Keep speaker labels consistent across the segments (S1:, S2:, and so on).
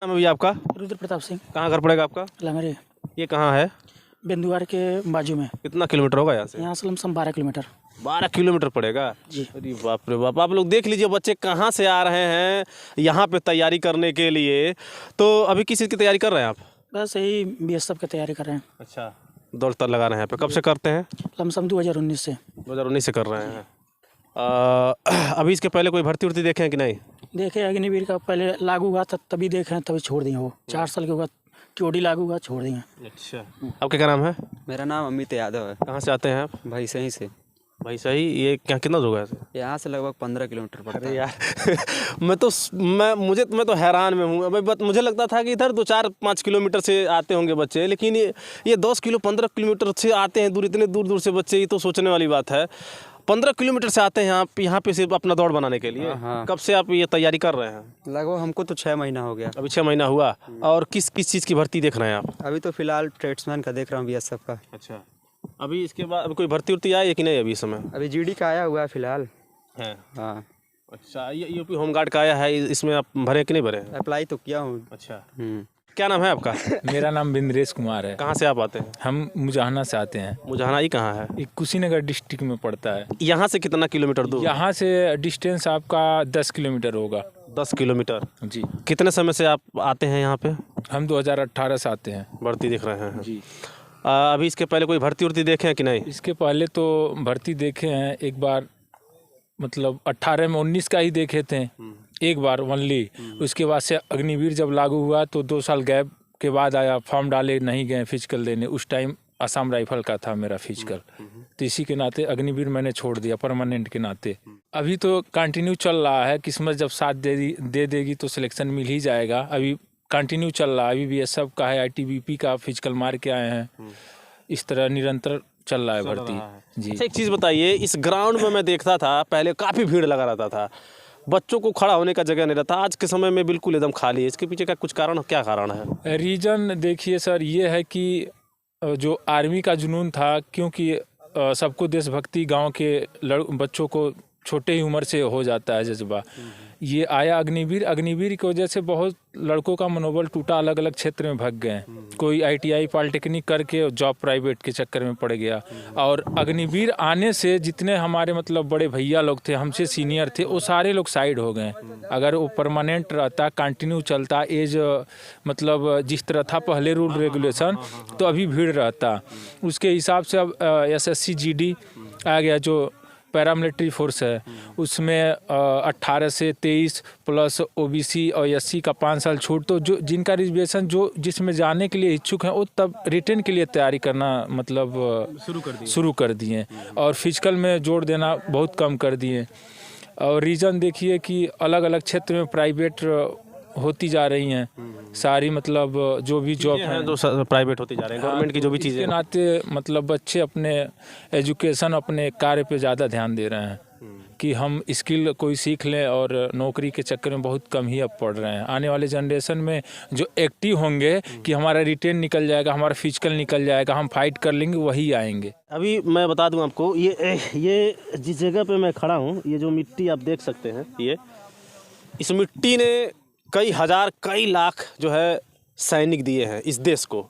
S1: नाम है भैया आपका?
S2: रुद्र प्रताप सिंह।
S1: कहाँ घर पड़ेगा आपका?
S2: लंगरे
S1: ये कहाँ है?
S2: बिंदुवार के बाजू में।
S1: कितना किलोमीटर होगा यहाँ से?
S2: यहाँ से लमसम 12 किलोमीटर।
S1: 12 किलोमीटर पड़ेगा
S2: जी।
S1: अरे बाप रे बाप। आप लोग देख लीजिए बच्चे कहाँ से आ रहे हैं यहाँ पे तैयारी करने के लिए। तो अभी किस चीज़ की तैयारी कर रहे हैं आप?
S2: बस यही बीएसएफ की तैयारी कर रहे हैं।
S1: अच्छा, दौड़ तर लगा रहे हैं यहाँ पे। कब से करते हैं?
S2: लमसम 2019 से।
S1: 2019 से कर रहे हैं। अभी इसके पहले कोई भर्ती उर्ती देखे हैं कि नहीं?
S2: देखे अग्निवीर का पहले लागू हुआ था तभी देखे हैं, तभी छोड़ दिए। वो 4 साल के बाद टीओडी लागू हुआ, छोड़ दिए।
S1: अच्छा, आपका क्या नाम है?
S3: मेरा नाम अमित यादव है।
S1: कहाँ से आते हैं आप?
S3: भाई सही से।
S1: भाई सही, ये क्या कितना दूर है?
S3: यहाँ से लगभग 15 किलोमीटर पड़ता
S1: अरे
S3: है।
S1: यार मैं तो हैरान में हूँ। अभी मुझे लगता था कि इधर 2-4-5 किलोमीटर से आते होंगे बच्चे, लेकिन ये 10 किलो 15 किलोमीटर से आते हैं दूर, इतने दूर दूर से बच्चे। ये तो सोचने वाली बात है। 15 किलोमीटर से आते हैं यहाँ पे सिर्फ अपना दौड़ बनाने के लिए।
S3: हाँ।
S1: कब से आप ये तैयारी कर रहे हैं?
S3: लगभग हमको तो 6 महीना हो गया।
S1: अभी 6 महीना हुआ। और किस चीज़ की भर्ती देख रहे हैं आप?
S3: अभी तो फिलहाल ट्रेड्समैन का देख रहा हूँ बीएसएफ का।
S1: अच्छा, अभी इसके बाद अभी कोई भर्ती उर्ती आई है कि नहीं अभी इस समय?
S3: अभी जीडी का आया हुआ है फिलहाल।
S1: है।
S3: हाँ,
S1: अच्छा, ये यूपी होमगार्ड का आया है, इसमें आप भरे कि नहीं भरे?
S3: अप्लाई तो किया हूँ।
S1: अच्छा,
S3: हम्म।
S1: क्या नाम है आपका?
S4: मेरा नाम बिंद्रेश कुमार है।
S1: कहाँ से आप आते हैं?
S4: हम मुजाहना से आते हैं।
S1: मुझाना ही कहाँ है?
S4: ये कुशीनगर डिस्ट्रिक्ट में पड़ता है।
S1: यहाँ से कितना किलोमीटर दूर?
S4: यहाँ से डिस्टेंस आपका 10 किलोमीटर होगा।
S1: 10 किलोमीटर।
S4: जी।
S1: कितने समय से आप आते हैं यहाँ पे?
S4: हम 2018 से आते हैं।
S1: भर्ती देख रहे हैं?
S4: जी।
S1: अभी इसके पहले कोई भर्ती उर्ती देखे हैं कि नहीं?
S4: इसके पहले तो भर्ती देखे हैं एक बार, मतलब 18 में 19 का ही देखे थे एक बार ओनली। उसके बाद से अग्निवीर जब लागू हुआ तो 2 साल गैप के बाद आया। फॉर्म डाले नहीं गए फिजिकल देने। उस टाइम असम राइफल का था मेरा फिजिकल, तो इसी के नाते अग्निवीर मैंने छोड़ दिया परमानेंट के नाते। अभी तो कंटिन्यू चल रहा है। किस्मत जब साथ दे देगी तो सिलेक्शन मिल ही जाएगा। अभी कंटिन्यू चल रहा है। अभी बीएसएफ का है, आईटीबीपी का फिजिकल मार के आए हैं। इस तरह निरंतर चल रहा है भर्ती। जी।
S1: अच्छा, एक चीज़ बताइए, इस ग्राउंड में मैं देखता था पहले काफ़ी भीड़ लगा रहता था, बच्चों को खड़ा होने का जगह नहीं रहता। आज के समय में बिल्कुल एकदम खाली है। इसके पीछे का कुछ कारण, क्या कारण है?
S4: रीज़न देखिए सर, ये है कि जो आर्मी का जुनून था, क्योंकि सबको देशभक्ति गांव के बच्चों को छोटे ही उम्र से हो जाता है जज्बा। ये आया अग्निवीर की वजह से बहुत लड़कों का मनोबल टूटा, अलग अलग क्षेत्र में भाग गए। कोई आईटीआई पॉलिटेक्निक करके जॉब प्राइवेट के चक्कर में पड़ गया। और अग्निवीर आने से जितने हमारे मतलब बड़े भैया लोग थे, हमसे सीनियर थे, वो सारे लोग साइड हो गए। अगर वो परमानेंट रहता, कंटिन्यू चलता, एज मतलब जिस तरह था पहले रूल रेगुलेशन, तो अभी भीड़ रहता। उसके हिसाब से अब एसएससी जीडी आ गया जो पैरामिलिट्री फोर्स है, उसमें 18 से 23 प्लस ओबीसी और एससी का 5 साल छूट। तो जो जिनका रिजर्वेशन जो जिसमें जाने के लिए इच्छुक हैं वो तब रिटर्न के लिए तैयारी करना मतलब शुरू कर दिए। और फिजिकल में जोर देना बहुत कम कर दिए। और रीज़न देखिए कि अलग अलग क्षेत्र में प्राइवेट होती जा रही हैं सारी, मतलब जो भी जॉब हैं
S1: जो प्राइवेट होती जा रहे हैं, गवर्नमेंट की जो भी चीज़ें,
S4: के नाते मतलब बच्चे अपने एजुकेशन, अपने कार्य पे ज़्यादा ध्यान दे रहे हैं कि हम स्किल कोई सीख लें। और नौकरी के चक्कर में बहुत कम ही अब पढ़ रहे हैं। आने वाले जनरेशन में जो एक्टिव होंगे कि हमारा रिटेन निकल जाएगा, हमारा फिजिकल निकल जाएगा, हम फाइट कर लेंगे, वही आएंगे।
S1: अभी मैं बता दूं आपको, ये जिस जगह पे मैं खड़ा हूँ, ये जो मिट्टी आप देख सकते हैं, ये इस मिट्टी ने कई हज़ार कई लाख जो है सैनिक दिए हैं इस देश को।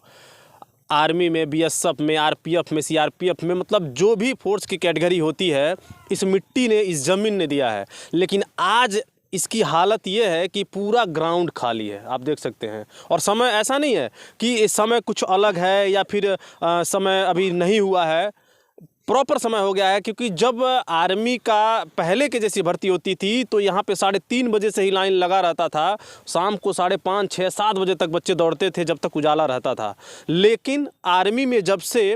S1: आर्मी में, बीएसएफ में, आरपीएफ में, सीआरपीएफ में, मतलब जो भी फोर्स की कैटेगरी होती है, इस मिट्टी ने, इस ज़मीन ने दिया है। लेकिन आज इसकी हालत ये है कि पूरा ग्राउंड खाली है, आप देख सकते हैं। और समय ऐसा नहीं है कि इस समय कुछ अलग है या फिर समय अभी नहीं हुआ है, प्रॉपर समय हो गया है। क्योंकि जब आर्मी का पहले के जैसी भर्ती होती थी तो यहाँ पे 3:30 बजे से ही लाइन लगा रहता था। शाम को 5:30, 6, 7 बजे तक बच्चे दौड़ते थे जब तक उजाला रहता था। लेकिन आर्मी में जब से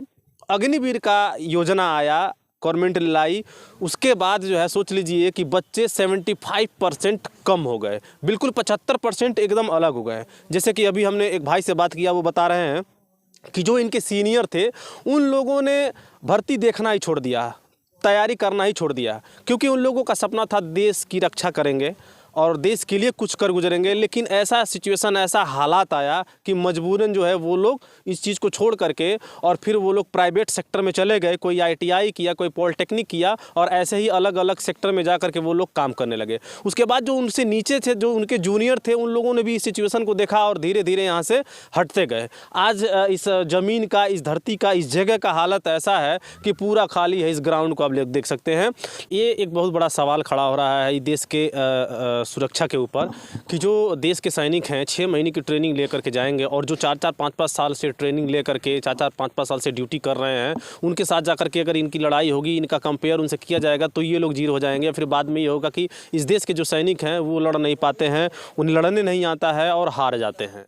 S1: अग्निवीर का योजना आया, गवर्नमेंट लाई, उसके बाद जो है सोच लीजिए कि बच्चे 75% कम हो गए, बिल्कुल 75% एकदम अलग हो गए। जैसे कि अभी हमने एक भाई से बात किया, वो बता रहे हैं कि जो इनके सीनियर थे उन लोगों ने भर्ती देखना ही छोड़ दिया, तैयारी करना ही छोड़ दिया। क्योंकि उन लोगों का सपना था देश की रक्षा करेंगे, और देश के लिए कुछ कर गुजरेंगे, लेकिन ऐसा सिचुएशन, ऐसा हालात आया कि मजबूरन जो है वो लोग इस चीज़ को छोड़ करके और फिर वो लोग प्राइवेट सेक्टर में चले गए। कोई ITI किया, कोई पॉलिटेक्निक किया और ऐसे ही अलग अलग सेक्टर में जा करके वो लोग काम करने लगे। उसके बाद जो उनसे नीचे थे, जो उनके जूनियर थे, उन लोगों ने भी इस सिचुएशन को देखा और धीरे धीरे यहाँ से हटते गए। आज इस ज़मीन का, इस धरती का, इस जगह का हालत ऐसा है कि पूरा खाली है। इस ग्राउंड को आप लोग देख सकते हैं। ये एक बहुत बड़ा सवाल खड़ा हो रहा है देश के सुरक्षा के ऊपर कि जो देश के सैनिक हैं 6 महीने की ट्रेनिंग लेकर के जाएंगे और जो 4-4, 5-5 साल से ट्रेनिंग लेकर के 4-4, 5-5 साल से ड्यूटी कर रहे हैं, उनके साथ जाकर के अगर इनकी लड़ाई होगी, इनका कंपेयर उनसे किया जाएगा तो ये लोग जीरो हो जाएंगे। फिर बाद में ये होगा कि इस देश के जो सैनिक हैं वो लड़ नहीं पाते हैं, उन्हें लड़ने नहीं आता है और हार जाते हैं।